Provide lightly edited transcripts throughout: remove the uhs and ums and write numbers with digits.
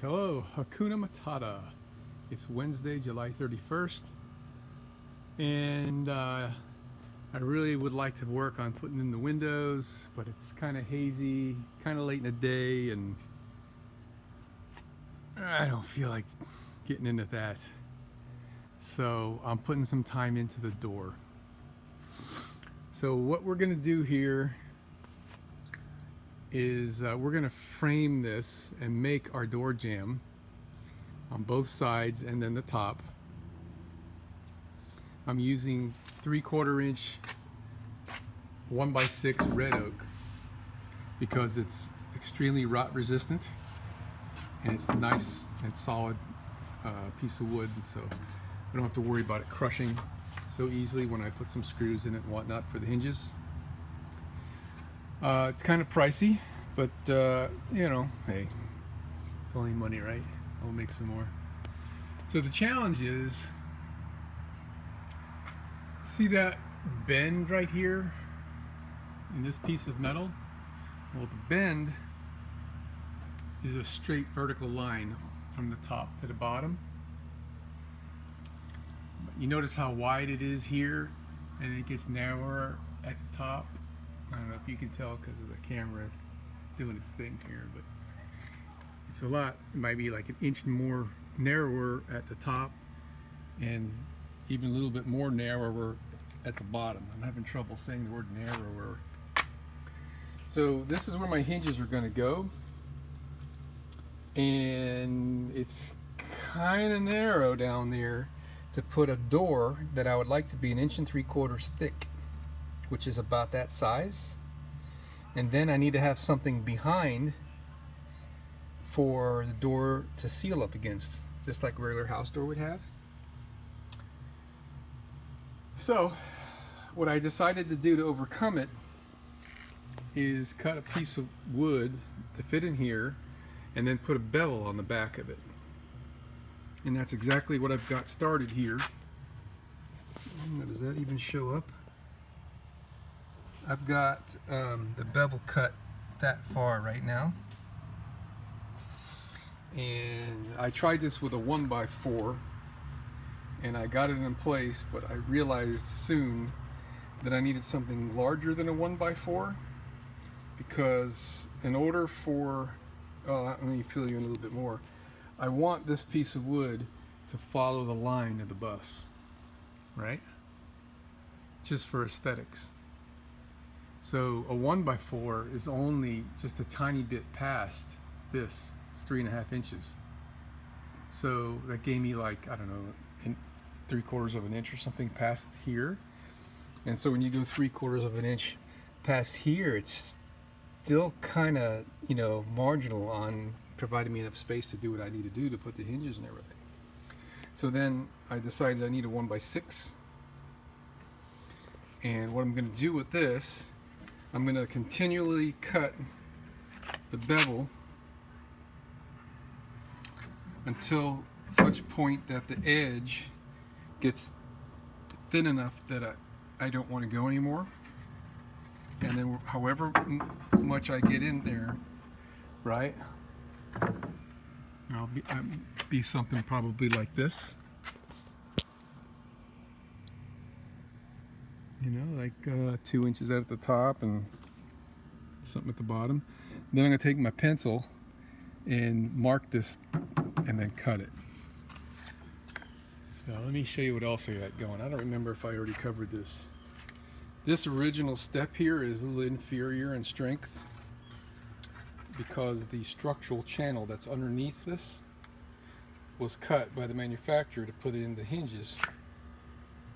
Hello, Hakuna Matata. It's Wednesday, July 31st, and I really would like to work on putting in the windows, but it's kind of hazy, kind of late in the day, and I don't feel like getting into that. So I'm putting some time into the door. So what we're going to do here is we're going to frame this and make our door jamb on both sides and then the top. I'm using 3/4 inch 1x6 red oak because it's extremely rot resistant and it's a nice and solid piece of wood, so I don't have to worry about it crushing so easily when I put some screws in it and whatnot for the hinges. It's kind of pricey, but you know, hey, it's only money, right? I'll make some more. So the challenge is, see that bend right here in this piece of metal? Well, the bend is a straight vertical line from the top to the bottom. You notice how wide it is here, and it gets narrower at the top. I don't know if you can tell because of the camera doing its thing here, but it's a lot. It might be like an inch more narrower at the top and even a little bit more narrower at the bottom. I'm having trouble saying the word narrower. So this is where my hinges are going to go, and it's kind of narrow down there to put a door that I would like to be 1 3/4 inches thick, which is about that size. And then I need to have something behind for the door to seal up against, just like a regular house door would have. So what I decided to do to overcome it is cut a piece of wood to fit in here and then put a bevel on the back of it. And that's exactly what I've got started here. Does that even show up? I've got the bevel cut that far right now, and I tried this with a 1x4 and I got it in place, but I realized soon that I needed something larger than a 1x4, because in order for, let me fill you in a little bit more. I want this piece of wood to follow the line of the bus, right? Just for aesthetics. So a 1x4 is only just a tiny bit past this. It's 3.5 inches. So that gave me, like, I don't know, 3/4 inch or something past here. And so when you go 3/4 inch past here, it's still kind of, you know, marginal on providing me enough space to do what I need to do to put the hinges and everything. So then I decided I need a 1x6. And what I'm going to do with this, I'm going to continually cut the bevel until such point that the edge gets thin enough that I don't want to go anymore. And then however much I get in there, right, I'll be something probably like this. You know, like 2 inches out at the top and something at the bottom. Then I'm going to take my pencil and mark this and then cut it. So let me show you what else I got going. I don't remember if I already covered this. This original step here is a little inferior in strength because the structural channel that's underneath this was cut by the manufacturer to put it in the hinges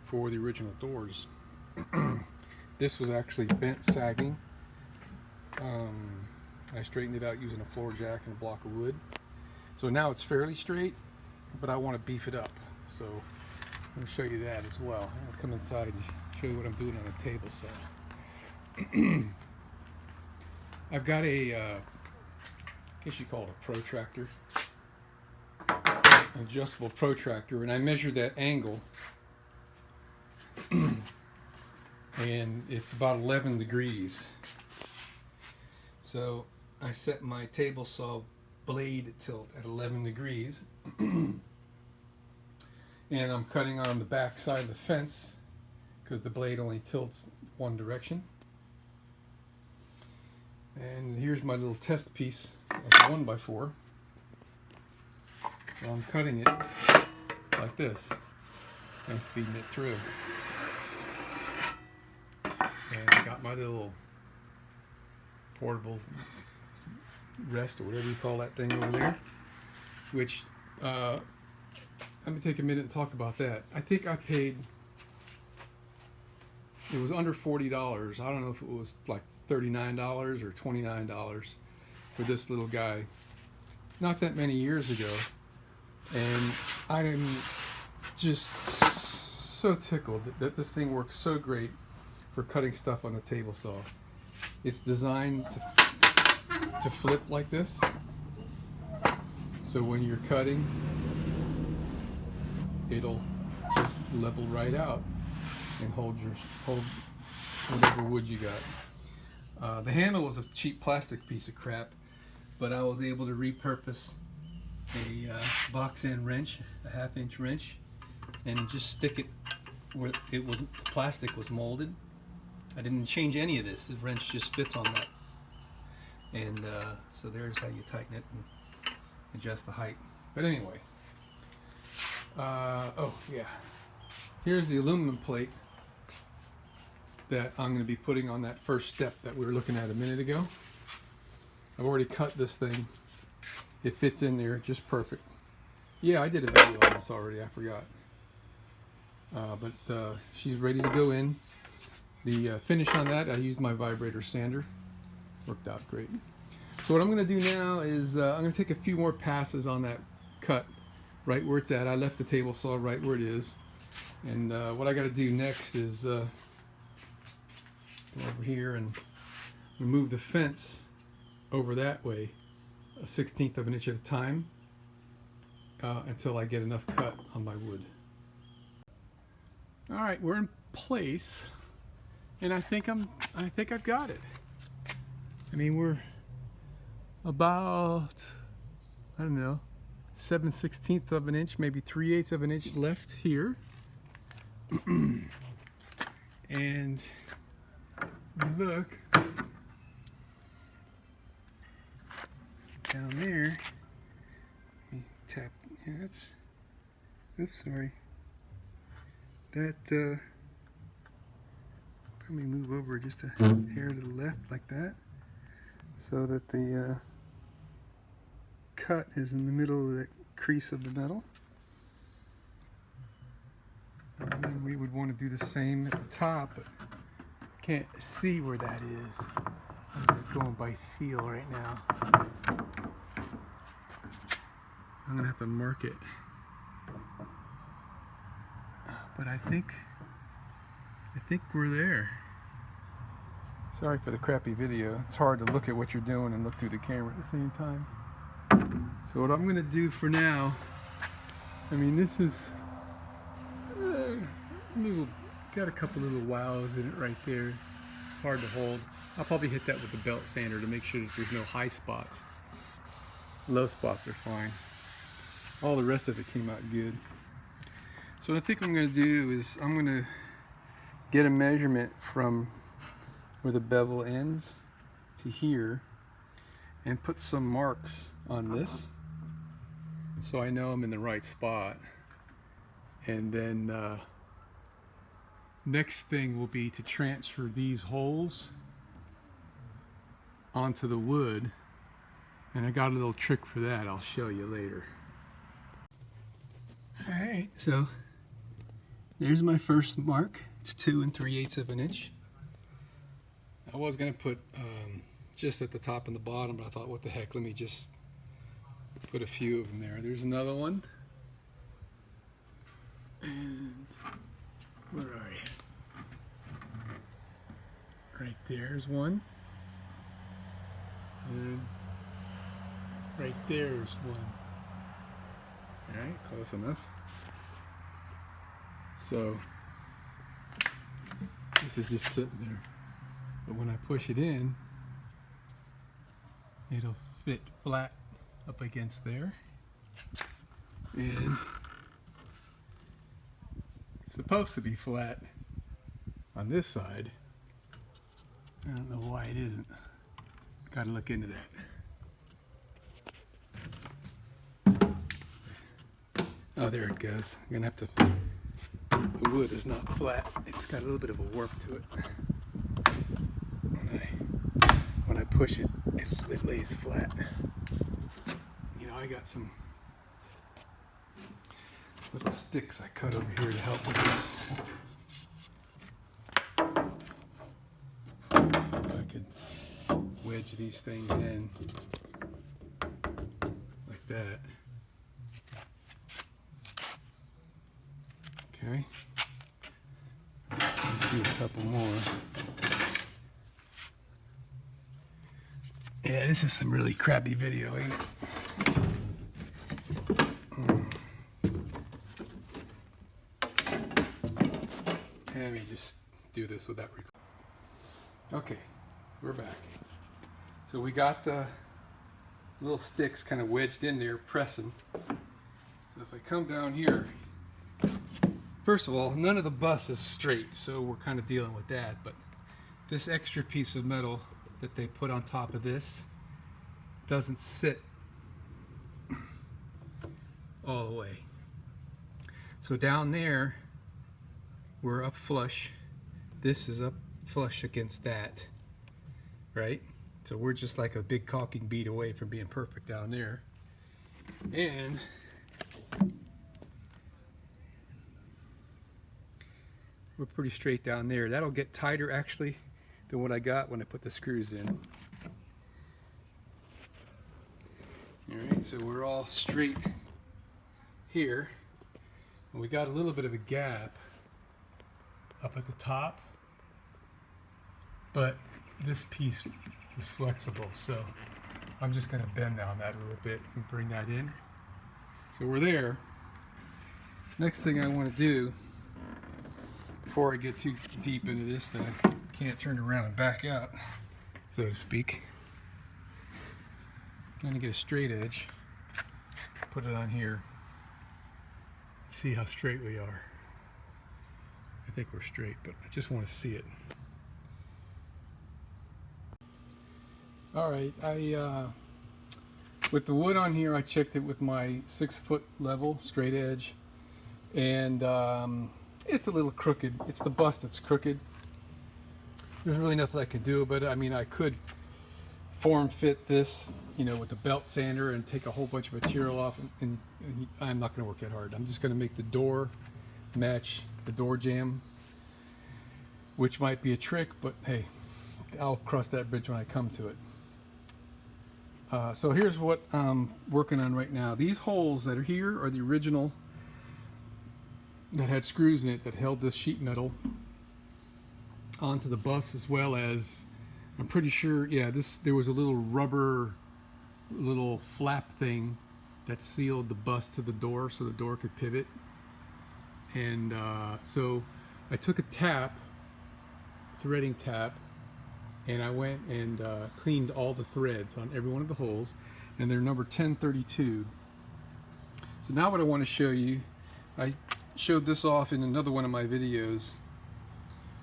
for the original doors. This was actually bent sagging. I straightened it out using a floor jack and a block of wood. So now it's fairly straight, but I want to beef it up. So I'm going to show you that as well. I'll come inside and show you what I'm doing on the table saw. I've got a, I guess you call it a protractor, an adjustable protractor, and I measured that angle and it's about 11 degrees. So I set my table saw blade tilt at 11 degrees. And I'm cutting on the back side of the fence because the blade only tilts one direction. And here's my little test piece of the 1x4. So I'm cutting it like this and feeding it through. And I got my little portable rest, or whatever you call that thing over there, which let me take a minute and talk about that. I think I paid, it was under $40. I don't know if it was like $39 or $29 for this little guy not that many years ago, and I'm just so tickled that this thing works so great for cutting stuff on a table saw. It's designed to flip like this, so when you're cutting, it'll just level right out and hold whatever wood you got. The handle was a cheap plastic piece of crap, but I was able to repurpose a box end wrench, a 1/2-inch wrench, and just stick it where it was, the plastic was molded. I didn't change any of this. The wrench just fits on that. And so there's how you tighten it and adjust the height. But anyway, oh yeah, here's the aluminum plate that I'm going to be putting on that first step that we were looking at a minute ago. I've already cut this thing. It fits in there just perfect. Yeah, I did a video on this already, I forgot. But she's ready to go in. The finish on that, I used my vibrator sander. Worked out great. So what I'm going to do now is I'm going to take a few more passes on that cut right where it's at. I left the table saw right where it is. And what I got to do next is go over here and remove the fence over that way, a 1/16 of an inch at a time, until I get enough cut on my wood. All right, we're in place, and I think I've got it. I mean, we're about, I don't know, 7/16 of an inch, maybe 3/8 of an inch left here. And look down there. Let me tap. Yeah, that's. Oops, sorry. That probably move over just a hair to the left like that, so that the cut is in the middle of the crease of the metal. And then we would want to do the same at the top, but can't see where that is. I'm just going by feel right now. I'm gonna have to mark it, but I think we're there. Sorry for the crappy video. It's hard to look at what you're doing and look through the camera at the same time. So what I'm gonna do for now, I mean, this is got a couple little wows in it right there. Hard to hold. I'll probably hit that with the belt sander to make sure that there's no high spots. Low spots are fine. All the rest of it came out good. So what I think I'm going to do is I'm going to get a measurement from where the bevel ends to here and put some marks on this so I know I'm in the right spot. And then next thing will be to transfer these holes onto the wood, and I got a little trick for that I'll show you later. Alright, so there's my first mark. It's 2 3/8 of an inch. I was going to put just at the top and the bottom, but I thought, what the heck, let me just put a few of them there. There's another one. And where are you? Right there's one. And right there's one. Alright, close enough. So this is just sitting there. But when I push it in, it'll fit flat up against there. And it's supposed to be flat on this side. I don't know why it isn't. Got to look into that. Oh, there it goes. I'm gonna have to. The wood is not flat. It's got a little bit of a warp to it. When I push it, it lays flat. You know, I got some little sticks I cut over here to help with this. So I could wedge these things in like that. Okay. Let's do a couple more. Yeah, this is some really crappy video, ain't it? Let me just do this without recording. Okay, we're back. So we got the little sticks kind of wedged in there, pressing. So if I come down here, first of all, none of the bus is straight, so we're kind of dealing with that. But this extra piece of metal that they put on top of this doesn't sit all the way. So down there, we're up flush. This is up flush against that, right? So we're just like a big caulking bead away from being perfect down there. And we're pretty straight down there. That'll get tighter actually than what I got when I put the screws in. Alright, so we're all straight here. And we got a little bit of a gap up at the top, but this piece is flexible, so I'm just going to bend down that a little bit and bring that in. So we're there. Next thing I want to do, before I get too deep into this that I can't turn around and back out, so to speak, I'm going to get a straight edge, put it on here, see how straight we are. I think we're straight, but I just want to see it. Alright, with the wood on here, I checked it with my 6-foot level straight edge, and it's a little crooked. It's the bust that's crooked. There's really nothing I can do about it. I mean, I could form fit this, you know, with the belt sander and take a whole bunch of material off, and I'm not going to work that hard. I'm just going to make the door match the door jamb, which might be a trick, but hey, I'll cross that bridge when I come to it. So here's what I'm working on right now. These holes that are here are the original that had screws in it that held this sheet metal onto the bus, as well as, I'm pretty sure, yeah, there was a little rubber little flap thing that sealed the bus to the door so the door could pivot. And so I took a threading tap, and I went and cleaned all the threads on every one of the holes, and they're number 1032. So now what I want to show you, I showed this off in another one of my videos.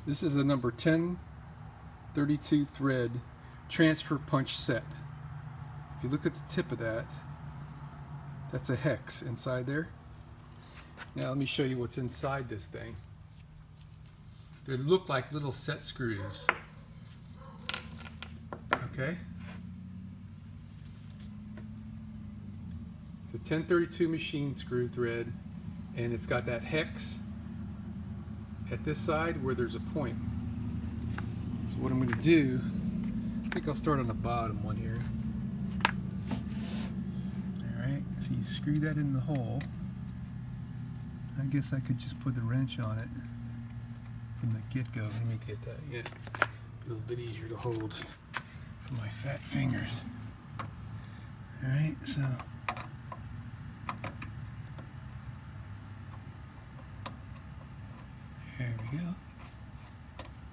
This is a number 1032 thread transfer punch set. If you look at the tip of that, that's a hex inside there. Now let me show you what's inside this thing. They look like little set screws. Okay? It's a 1032 machine screw thread, and it's got that hex at this side where there's a point. So what I'm going to do, I think I'll start on the bottom one here. Alright, so you screw that in the hole. I guess I could just put the wrench on it from the get-go. Let me get that. Yeah, a little bit easier to hold for my fat fingers. Alright, so there we go.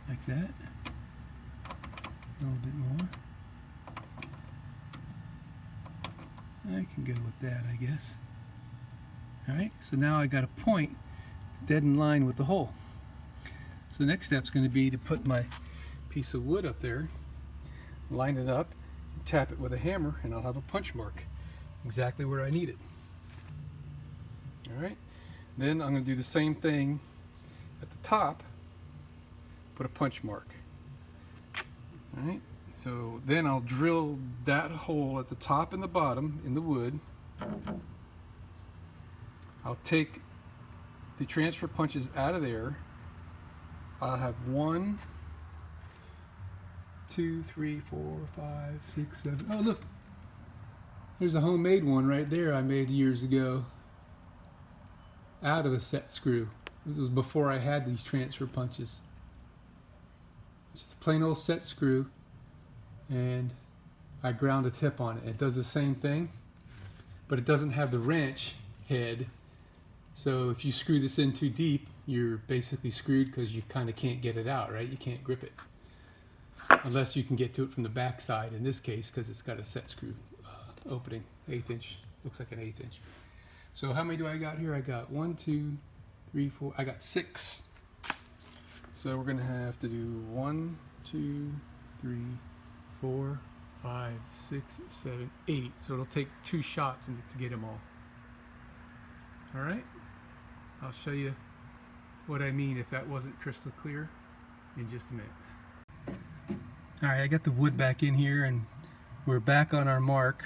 Like that. A little bit more. I can go with that, I guess. Alright, so now I got a point dead in line with the hole. So the next step's going to be to put my piece of wood up there, line it up, tap it with a hammer, and I'll have a punch mark exactly where I need it. Alright, then I'm going to do the same thing at the top, put a punch mark. Alright, so then I'll drill that hole at the top and the bottom in the wood. I'll take the transfer punches out of there. I'll have 1, 2, 3, 4, 5, 6, 7. Oh, look, there's a homemade one right there I made years ago out of a set screw. This was before I had these transfer punches. It's just a plain old set screw, and I ground a tip on it. It does the same thing, but it doesn't have the wrench head. So if you screw this in too deep, you're basically screwed because you kind of can't get it out, right? You can't grip it. Unless you can get to it from the back side, in this case, because it's got a set screw opening, 1/8 inch, looks like an 1/8 inch. So how many do I got here? I got 1, 2, 3, 4, I got 6. So we're gonna have to do 1, 2, 3, 4, 5, 6, 7, 8. So it'll take 2 shots to get them all. All right, I'll show you what I mean if that wasn't crystal clear in just a minute. All right, I got the wood back in here, and we're back on our mark,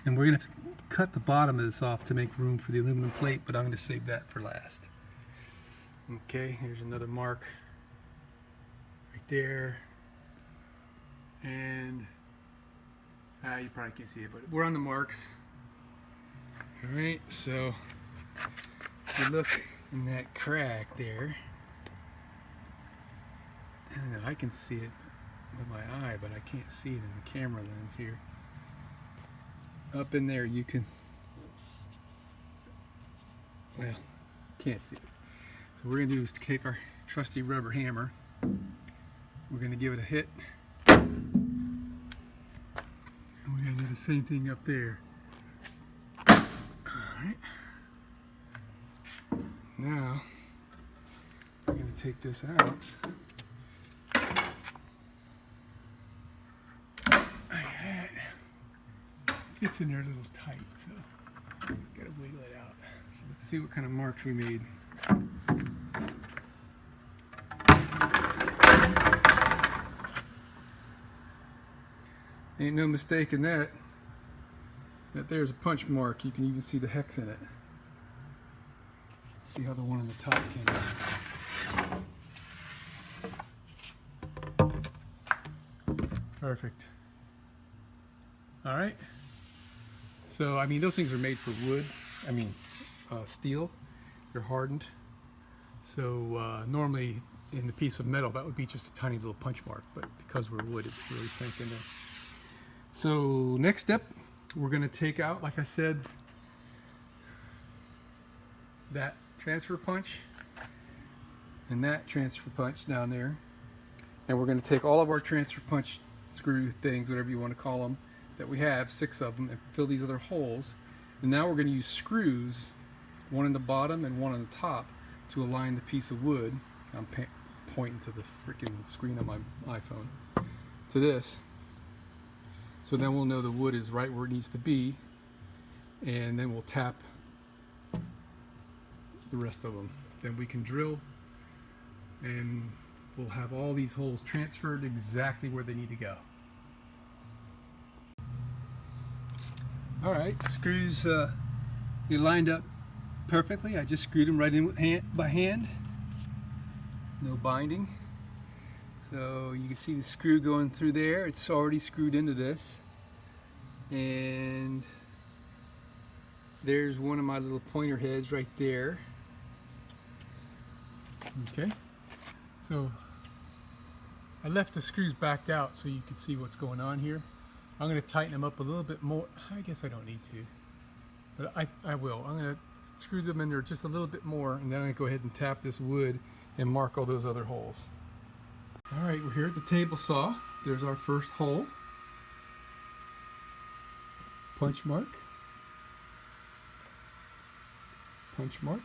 and we're gonna cut the bottom of this off to make room for the aluminum plate, but I'm gonna save that for last. Okay, here's another mark right there, and you probably can't see it, but we're on the marks. All right, so if you look in that crack there, I don't know, I can see it with my eye, but I can't see it in the camera lens here. Up in there you can, well, can't see it. So what we're going to do is take our trusty rubber hammer, we're going to give it a hit, and we're going to do the same thing up there. Alright, now we're going to take this out. Fits in there a little tight, so gotta wiggle it out. So let's see what kind of marks we made. Ain't no mistaking that. That there's a punch mark. You can even see the hex in it. Let's see how the one on the top came out. Perfect. All right. So, I mean, those things are made for wood, steel. They're hardened. So, normally in the piece of metal, that would be just a tiny little punch mark, but because we're wood, it really sank in there. So, next step, we're going to take out, like I said, that transfer punch and that transfer punch down there. And we're going to take all of our transfer punch screw things, whatever you want to call them, that we have, 6 of them, and fill these other holes. And now we're going to use screws, one in the bottom and one on the top, to align the piece of wood. I'm pointing to the freaking screen on my iPhone, to this. So then we'll know the wood is right where it needs to be, and then we'll tap the rest of them. Then we can drill, and we'll have all these holes transferred exactly where they need to go. Alright, screws they lined up perfectly. I just screwed them right in by hand. No binding. So you can see the screw going through there. It's already screwed into this. And there's one of my little pointer heads right there. Okay. So I left the screws backed out so you can see what's going on here. I'm going to tighten them up a little bit more. I guess I don't need to, but I will. I'm going to screw them in there just a little bit more, and then I'm going to go ahead and tap this wood and mark all those other holes. All right, we're here at the table saw. There's our first hole. punch mark, punch mark.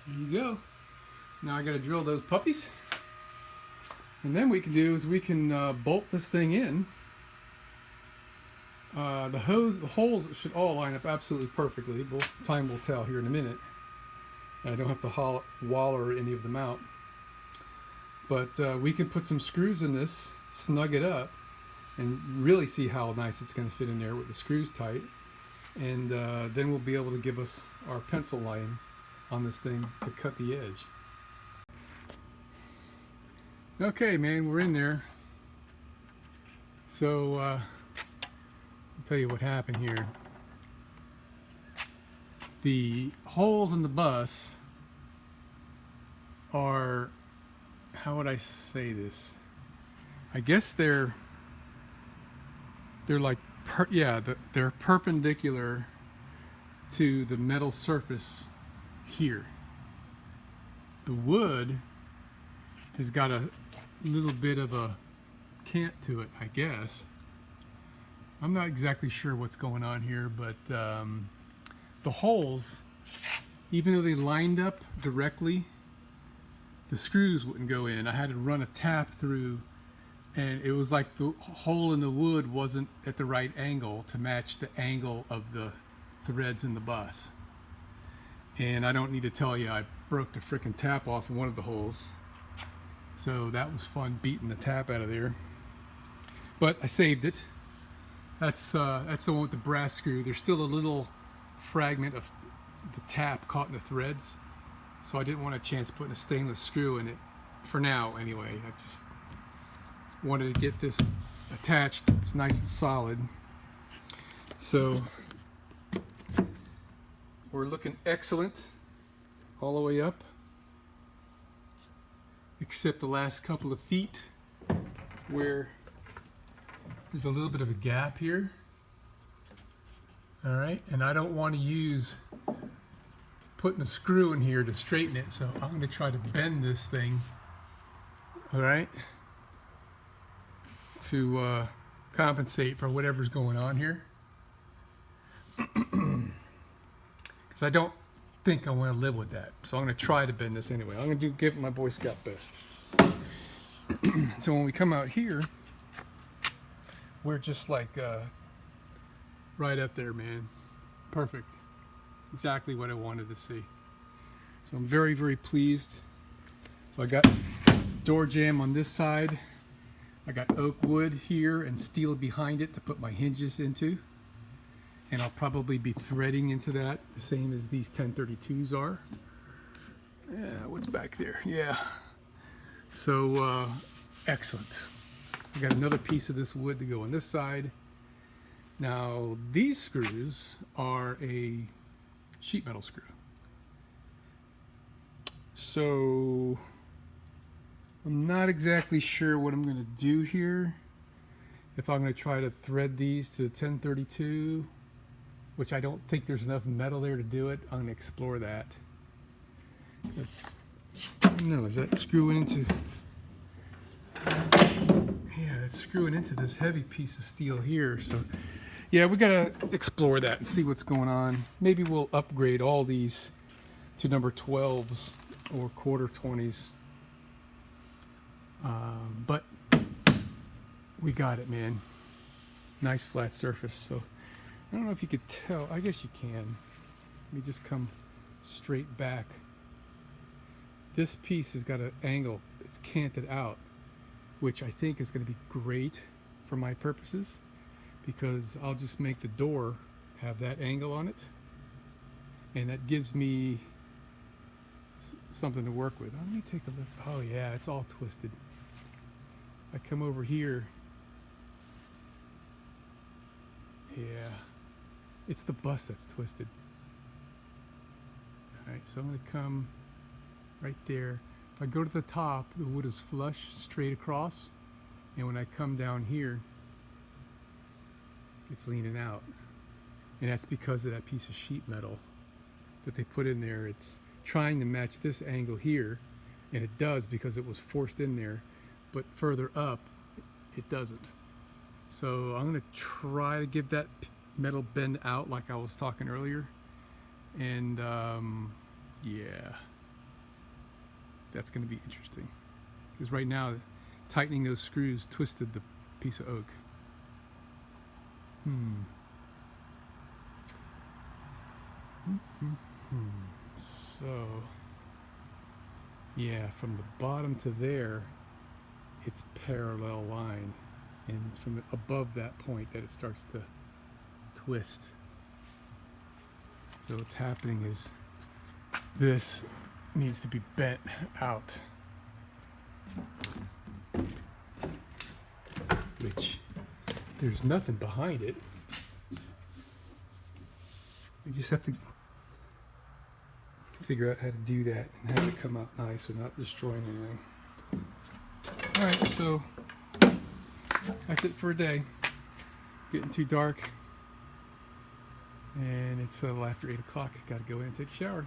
There you go. Now I got to drill those puppies. And then we can do is we can bolt this thing in. The holes should all line up absolutely perfectly. Time will tell here in a minute. And I don't have to waller any of them out. But we can put some screws in this, snug it up, and really see how nice it's going to fit in there with the screws tight. And then we'll be able to give us our pencil line on this thing to cut the edge. Okay, man, we're in there. So I'll tell you what happened here. The holes in the bus are, how would I say this? I guess they're like they're perpendicular to the metal surface here. The wood has got a little bit of a cant to it, I guess. I'm not exactly sure what's going on here, but the holes, even though they lined up directly, the screws wouldn't go in. I had to run a tap through, and it was like the hole in the wood wasn't at the right angle to match the angle of the threads in the bus. And I don't need to tell you, I broke the frickin' tap off in one of the holes. So that was fun, beating the tap out of there. But I saved it. That's the one with the brass screw. There's still a little fragment of the tap caught in the threads. So I didn't want a chance putting a stainless screw in it, for now anyway. I just wanted to get this attached. It's nice and solid. So we're looking excellent all the way up, except the last couple of feet where there's a little bit of a gap here. All right, and I don't want to use putting a screw in here to straighten it, so I'm going to try to bend this thing, all right, to compensate for whatever's going on here. Because I don't think I want to live with that. So I'm going to try to bend this anyway. I'm going to give it my Boy Scout best. So when we come out here, we're just like right up there, man. Perfect. Exactly what I wanted to see. So I'm very, very pleased. So I got door jamb on this side. I got oak wood here and steel behind it to put my hinges into. And I'll probably be threading into that the same as these 1032s are. Yeah, what's back there? Yeah. So, excellent. I got another piece of this wood to go on this side. Now, these screws are a sheet metal screw. So, I'm not exactly sure what I'm going to do here. If I'm going to try to thread these to the 1032, which I don't think there's enough metal there to do it. I'm going to explore that. I don't know, is that screwing into... Yeah, it's screwing into this heavy piece of steel here. So, yeah, we got to explore that and see what's going on. Maybe we'll upgrade all these to number 12s or quarter 20s. But we got it, man. Nice flat surface. So I don't know if you could tell. I guess you can. Let me just come straight back. This piece has got an angle. It's canted out, which I think is going to be great for my purposes, because I'll just make the door have that angle on it, and that gives me something to work with. Let me take a look. Oh yeah, it's all twisted. I come over here. Yeah, it's the bus that's twisted. Alright, so I'm going to come right there. If I go to the top, the wood is flush straight across, and when I come down here, it's leaning out. And that's because of that piece of sheet metal that they put in there. It's trying to match this angle here, and it does because it was forced in there, but further up it doesn't. So I'm going to try to give that metal bend out like I was talking earlier, and yeah, that's going to be interesting, because right now tightening those screws twisted the piece of oak. So yeah, from the bottom to there it's parallel line, and it's from above that point that it starts to twist. So what's happening is this needs to be bent out, which there's nothing behind it. We just have to figure out how to do that and have it come out nice without destroying anything. Alright, so that's it for a day. Getting too dark, and it's a little after 8 o'clock. Gotta go in and take a shower.